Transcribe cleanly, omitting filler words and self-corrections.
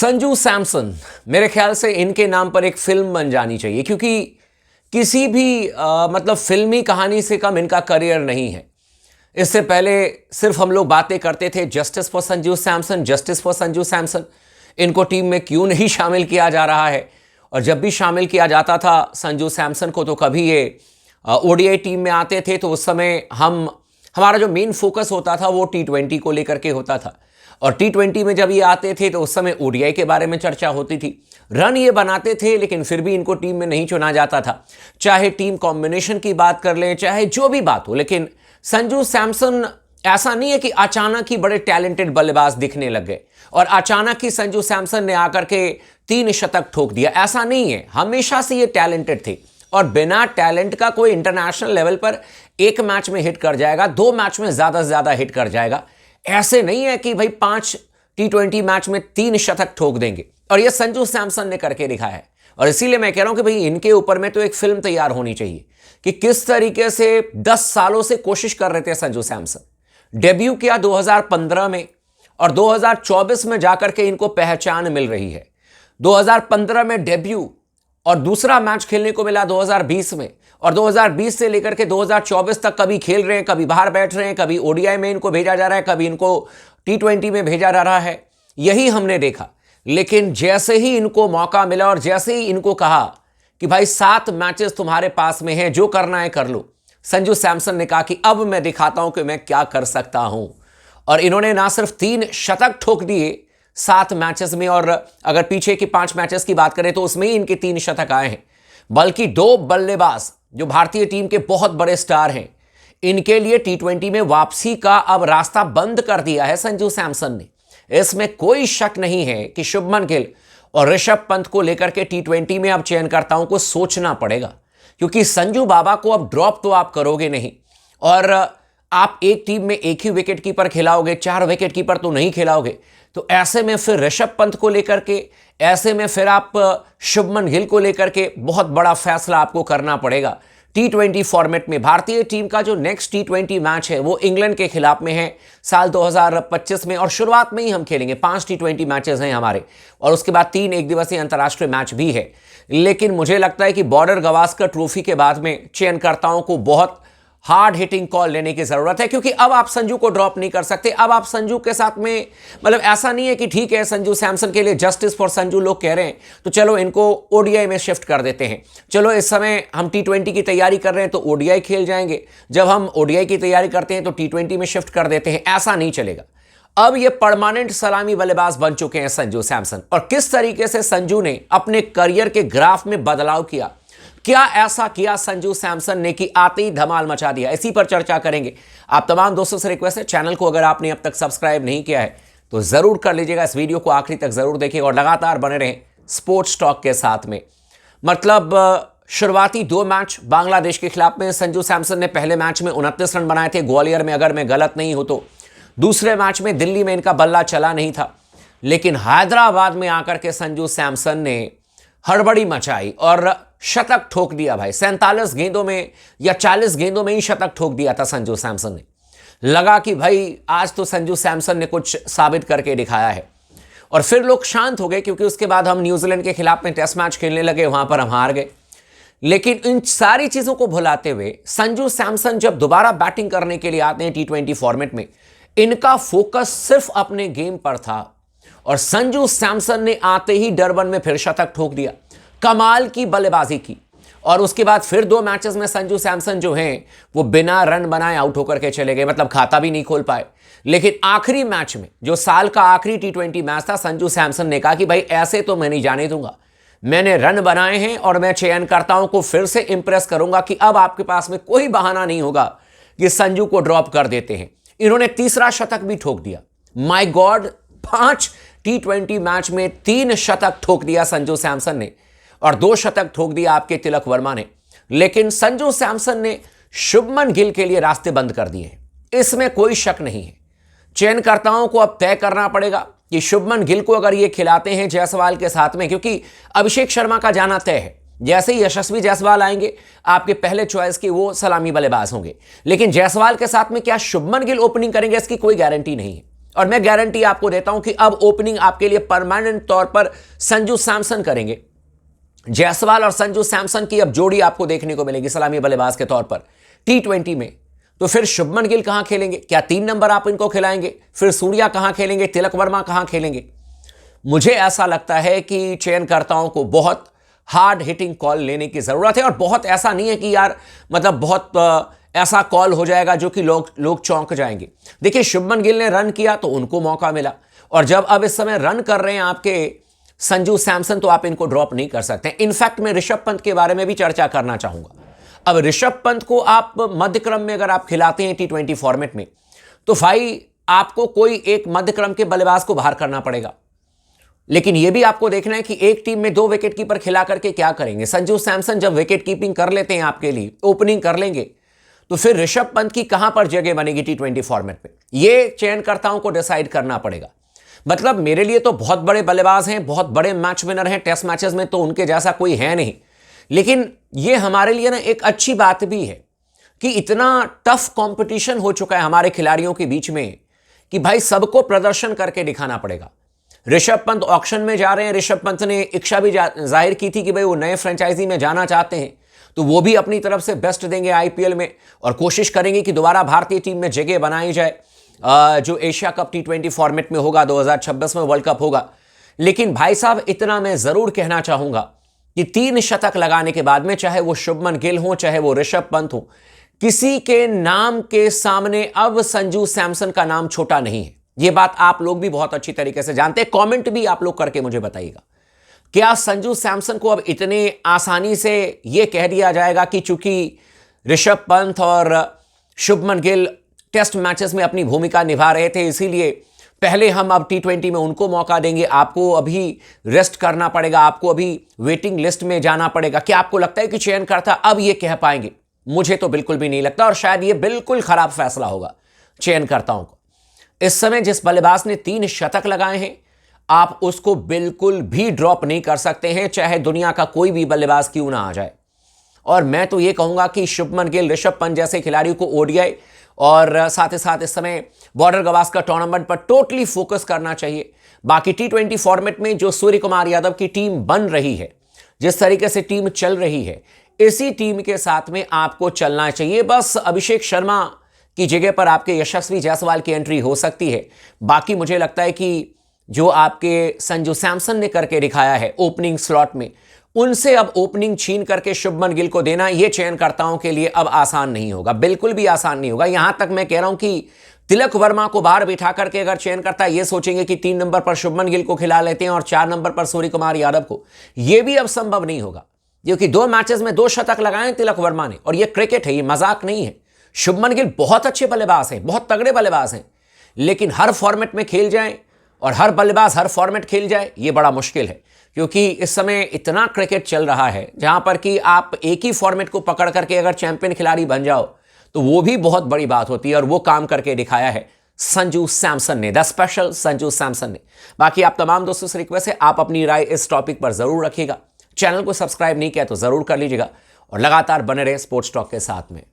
संजू सैमसन, मेरे ख्याल से इनके नाम पर एक फिल्म बन जानी चाहिए, क्योंकि किसी भी मतलब फिल्मी कहानी से कम इनका करियर नहीं है। इससे पहले सिर्फ हम लोग बातें करते थे justice for Sanju Samson, justice for Sanju Samson. इनको टीम में क्यों नहीं शामिल किया जा रहा है? और जब भी शामिल किया जाता था संजू सैमसन को, तो कभी ये ओडीआई टीम में आते थे, तो उस समय हमारा जो मेन फोकस होता था वो T20 को लेकर के होता था। और T20 में जब ये आते थे तो उस समय ओडीआई के बारे में चर्चा होती थी। रन ये बनाते थे, लेकिन फिर भी इनको टीम में नहीं चुना जाता था। चाहे टीम कॉम्बिनेशन की बात कर लें, चाहे जो भी बात हो, लेकिन संजू सैमसन ऐसा नहीं है कि अचानक ही बड़े टैलेंटेड बल्लेबाज दिखने लग गए और अचानक ही संजू सैमसन ने आकर के 3 शतक ठोक दिया। ऐसा नहीं है, हमेशा से ये टैलेंटेड थे और बिना टैलेंट का कोई इंटरनेशनल लेवल पर एक मैच में हिट कर जाएगा, 2 मैच में ज्यादा से ज्यादा हिट कर जाएगा। ऐसे नहीं है कि भाई 5 T20 मैच में 3 शतक ठोक देंगे, और ये संजू सैमसन ने करके दिखाया है। और इसीलिए मैं कह रहा हूं कि भाई इनके ऊपर में तो एक फिल्म तैयार होनी चाहिए कि किस तरीके से 10 सालों से कोशिश कर रहे थे संजू सैमसन। डेब्यू किया 2015 में और 2024 में जाकर के इनको पहचान मिल रही है। 2015 में डेब्यू और दूसरा मैच खेलने को मिला 2020 में, और 2020 से लेकर के 2024 तक कभी खेल रहे हैं, कभी बाहर बैठ रहे हैं, कभी ओडीआई में इनको भेजा जा रहा है, कभी इनको T20 में भेजा जा रहा है। यही हमने देखा। लेकिन जैसे ही इनको मौका मिला और जैसे ही इनको कहा कि भाई 7 मैचेस तुम्हारे पास में हैं, जो करना है कर लो, संजू सैमसन ने कहा कि अब मैं दिखाता हूं कि मैं क्या कर सकता हूं। और इन्होंने ना सिर्फ 3 शतक ठोक दिए 7 मैचेस में, और अगर पीछे की 5 मैचेस की बात करें तो उसमें ही इनके 3 शतक आए हैं, बल्कि 2 बल्लेबाज जो भारतीय टीम के बहुत बड़े स्टार हैं, इनके लिए T20 में वापसी का अब रास्ता बंद कर दिया है संजू सैमसन ने। इसमें कोई शक नहीं है कि शुभमन गिल और ऋषभ पंत को लेकर के T20 में अब चयनकर्ताओं को सोचना पड़ेगा, क्योंकि संजू बाबा को अब ड्रॉप तो आप करोगे नहीं, और आप एक टीम में एक ही विकेट कीपर खिलाओगे, 4 विकेट कीपर तो नहीं खिलाओगे। तो ऐसे में फिर ऋषभ पंत को लेकर के, ऐसे में फिर आप शुभमन गिल को लेकर के बहुत बड़ा फैसला आपको करना पड़ेगा। T20 फॉर्मेट में भारतीय टीम का जो नेक्स्ट T20 मैच है वो इंग्लैंड के खिलाफ में है साल 2025 में, और शुरुआत में ही हम खेलेंगे। 5 T20 मैचेस हैं हमारे, और उसके बाद 3 एक दिवसीय अंतर्राष्ट्रीय मैच भी है। लेकिन मुझे लगता है कि बॉर्डर गवास्कर ट्रॉफी के बाद में चयनकर्ताओं को बहुत हार्ड हिटिंग कॉल लेने की जरूरत है, क्योंकि अब आप संजू को ड्रॉप नहीं कर सकते। अब आप संजू के साथ में, मतलब ऐसा नहीं है कि ठीक है संजू सैमसन के लिए जस्टिस फॉर संजू लोग कह रहे हैं तो चलो इनको ओडीआई में शिफ्ट कर देते हैं, चलो इस समय हम T20 की तैयारी कर रहे हैं तो ओडीआई खेल जाएंगे, जब हम ओडीआई की तैयारी करते हैं तो T20 में शिफ्ट कर देते हैं। ऐसा नहीं चलेगा। अब ये परमानेंट सलामी बल्लेबाज बन चुके हैं संजू सैमसन। और किस तरीके से संजू ने अपने करियर के ग्राफ में बदलाव किया, क्या ऐसा किया संजू सैमसन ने कि आते ही धमाल मचा दिया, इसी पर चर्चा करेंगे। आप तमाम दोस्तों से रिक्वेस्ट है, चैनल को अगर आपने अब तक सब्सक्राइब नहीं किया है तो जरूर कर लीजिएगा। इस वीडियो को आखिरी तक जरूर देखिएगा और लगातार बने रहें स्पोर्ट्स टॉक के साथ में। मतलब शुरुआती 2 मैच बांग्लादेश के खिलाफ में संजू सैमसन ने पहले मैच में 29 रन बनाए थे ग्वालियर में, अगर मैं गलत नहीं हूं तो। दूसरे मैच में दिल्ली में इनका बल्ला चला नहीं था, लेकिन हैदराबाद में आकर के संजू सैमसन ने हड़बड़ी मचाई और शतक ठोक दिया भाई। 47 गेंदों में या 40 गेंदों में ही शतक ठोक दिया था संजू सैमसन ने। लगा कि भाई आज तो संजू सैमसन ने कुछ साबित करके दिखाया है। और फिर लोग शांत हो गए, क्योंकि उसके बाद हम न्यूजीलैंड के खिलाफ में टेस्ट मैच खेलने लगे, वहां पर हम हार गए। लेकिन इन सारी चीजों को भुलाते हुए संजू सैमसन जब दोबारा बैटिंग करने के लिए आते हैं T20 फॉर्मेट में, इनका फोकस सिर्फ अपने गेम पर था। और संजू सैमसन ने आते ही डरबन में फिर शतक ठोक दिया, कमाल की बल्लेबाजी की। और उसके बाद फिर 2 मैचेस में संजू सैमसन जो हैं वो बिना रन बनाए आउट होकर के चले गए, मतलब खाता भी नहीं खोल पाए। लेकिन आखिरी मैच में, जो साल का आखिरी T20 मैच था, संजू सैमसन ने कहा कि भाई ऐसे तो मैं नहीं जाने दूंगा, मैंने रन बनाए हैं और मैं चयनकर्ताओं को फिर से इंप्रेस करूंगा कि अब आपके पास में कोई बहाना नहीं होगा कि संजू को ड्रॉप कर देते हैं। इन्होंने तीसरा शतक भी ठोक दिया। माय गॉड, 5 T20 मैच में 3 शतक ठोक दिया संजू सैमसन ने, और 2 शतक ठोक दिया आपके तिलक वर्मा ने। लेकिन संजू सैमसन ने शुभमन गिल के लिए रास्ते बंद कर दिए हैं, इसमें कोई शक नहीं है। चयनकर्ताओं को अब तय करना पड़ेगा कि शुभमन गिल को अगर ये खिलाते हैं जायसवाल के साथ में, क्योंकि अभिषेक शर्मा का जाना तय है, जैसे ही यशस्वी जायसवाल आएंगे आपके पहले चॉइस के वो सलामी बल्लेबाज होंगे। लेकिन जायसवाल के साथ में क्या शुभमन गिल ओपनिंग करेंगे, इसकी कोई गारंटी नहीं है। और मैं गारंटी आपको देता हूं कि अब ओपनिंग आपके लिए परमानेंट तौर पर संजू सैमसन करेंगे। जायसवाल और संजू सैमसन की अब जोड़ी आपको देखने को मिलेगी सलामी बल्लेबाज के तौर पर T20 में। तो फिर शुभमन गिल कहां खेलेंगे? क्या 3 नंबर आप इनको खिलाएंगे? फिर सूर्या कहां खेलेंगे? तिलक वर्मा कहां खेलेंगे? मुझे ऐसा लगता है कि चयनकर्ताओं को बहुत हार्ड हिटिंग कॉल लेने की जरूरत है, और बहुत ऐसा नहीं है कि यार मतलब बहुत ऐसा कॉल हो जाएगा जो कि लोग चौंक जाएंगे। देखिए, शुभमन गिल ने रन किया तो उनको मौका मिला, और जब अब इस समय रन कर रहे हैं आपके संजू सैमसन, तो आप इनको ड्रॉप नहीं कर सकते। इनफैक्ट मैं ऋषभ पंत के बारे में भी चर्चा करना चाहूंगा। अब ऋषभ पंत को आप मध्य क्रम में अगर आप खिलाते हैं T20 फॉर्मेट में, तो भाई आपको कोई एक मध्य क्रम के बल्लेबाज को बाहर करना पड़ेगा। लेकिन यह भी आपको देखना है कि एक टीम में 2 विकेट कीपर खिला करके क्या करेंगे। संजू सैमसन जब विकेट कीपिंग कर लेते हैं आपके लिए, ओपनिंग कर लेंगे, तो फिर ऋषभ पंत की कहां पर जगह बनेगी T20 फॉर्मेट में, यह चयनकर्ताओं को डिसाइड करना पड़ेगा। मतलब मेरे लिए तो बहुत बड़े बल्लेबाज हैं, बहुत बड़े मैच विनर हैं टेस्ट मैचेस में, तो उनके जैसा कोई है नहीं। लेकिन यह हमारे लिए ना एक अच्छी बात भी है कि इतना टफ कंपटीशन हो चुका है हमारे खिलाड़ियों के बीच में कि भाई सबको प्रदर्शन करके दिखाना पड़ेगा। ऋषभ पंत ऑक्शन में जा रहे हैं। ऋषभ पंत ने इच्छा भी जाहिर की थी कि भाई वो नए फ्रेंचाइजी में जाना चाहते हैं, तो वो भी अपनी तरफ से बेस्ट देंगे IPL में, और कोशिश करेंगे कि दोबारा भारतीय टीम में जगह बनाई जाए, जो एशिया कप T20 फॉर्मेट में होगा, 2026 में वर्ल्ड कप होगा। लेकिन भाई साहब, इतना मैं जरूर कहना चाहूंगा कि 3 शतक लगाने के बाद में, चाहे वो शुभमन गिल हो, चाहे वो ऋषभ पंत हो, किसी के नाम के सामने अब संजू सैमसन का नाम छोटा नहीं है। यह बात आप लोग भी बहुत अच्छी तरीके से जानते हैं। कमेंट भी आप लोग करके मुझे बताइएगा, क्या संजू सैमसन को अब इतने आसानी से यह कह दिया जाएगा कि चूंकि ऋषभ पंत और शुभमन गिल टेस्ट मैचेस में अपनी भूमिका निभा रहे थे, इसीलिए पहले हम अब T20 में उनको मौका देंगे, आपको अभी रेस्ट करना पड़ेगा, आपको अभी वेटिंग लिस्ट में जाना पड़ेगा? क्या आपको लगता है कि चयनकर्ता अब यह कह पाएंगे? मुझे तो बिल्कुल भी नहीं लगता, और शायद यह बिल्कुल खराब फैसला होगा चयनकर्ताओं को। इस समय जिस बल्लेबाज ने 3 शतक लगाए हैं, आप उसको बिल्कुल भी ड्रॉप नहीं कर सकते हैं, चाहे दुनिया का कोई भी बल्लेबाज क्यों ना आ जाए। और मैं तो यह कहूंगा कि शुभमन गिल, ऋषभ पंत जैसे खिलाड़ियों को ODI और साथ ही साथ इस समय बॉर्डर गवास्कर टूर्नामेंट पर टोटली फोकस करना चाहिए। बाकी T20 फॉर्मेट में जो सूर्य कुमार यादव की टीम बन रही है, जिस तरीके से टीम चल रही है, इसी टीम के साथ में आपको चलना चाहिए। बस अभिषेक शर्मा की जगह पर आपके यशस्वी जायसवाल की एंट्री हो सकती है। बाकी मुझे लगता है कि जो आपके संजू सैमसन ने करके दिखाया है ओपनिंग स्लॉट में, उनसे अब ओपनिंग छीन करके शुभमन गिल को देना, यह चयनकर्ताओं के लिए अब आसान नहीं होगा, बिल्कुल भी आसान नहीं होगा। यहां तक मैं कह रहा हूं कि तिलक वर्मा को बाहर बिठा करके अगर चयनकर्ता यह सोचेंगे कि 3 नंबर पर शुभमन गिल को खिला लेते हैं और 4 नंबर पर सूर्य कुमार यादव को, यह भी अब संभव नहीं होगा, क्योंकि 2 मैचेस में 2 शतक लगाए तिलक वर्मा ने, और यह क्रिकेट है, यह मजाक नहीं है। शुभमन गिल बहुत अच्छे बल्लेबाज हैं, बहुत तगड़े बल्लेबाज हैं, लेकिन हर फॉर्मेट में खेल जाएं और हर बल्लेबाज हर फॉर्मेट खेल जाए, यह बड़ा मुश्किल है। क्योंकि इस समय इतना क्रिकेट चल रहा है जहां पर कि आप एक ही फॉर्मेट को पकड़ करके अगर चैंपियन खिलाड़ी बन जाओ, तो वो भी बहुत बड़ी बात होती है, और वो काम करके दिखाया है संजू सैमसन ने, द स्पेशल संजू सैमसन ने। बाकी आप तमाम दोस्तों से रिक्वेस्ट है, आप अपनी राय इस टॉपिक पर जरूर रखिएगा। चैनल को सब्सक्राइब नहीं किया तो जरूर कर लीजिएगा, और लगातार बने रहे स्पोर्ट्स टॉक के साथ में।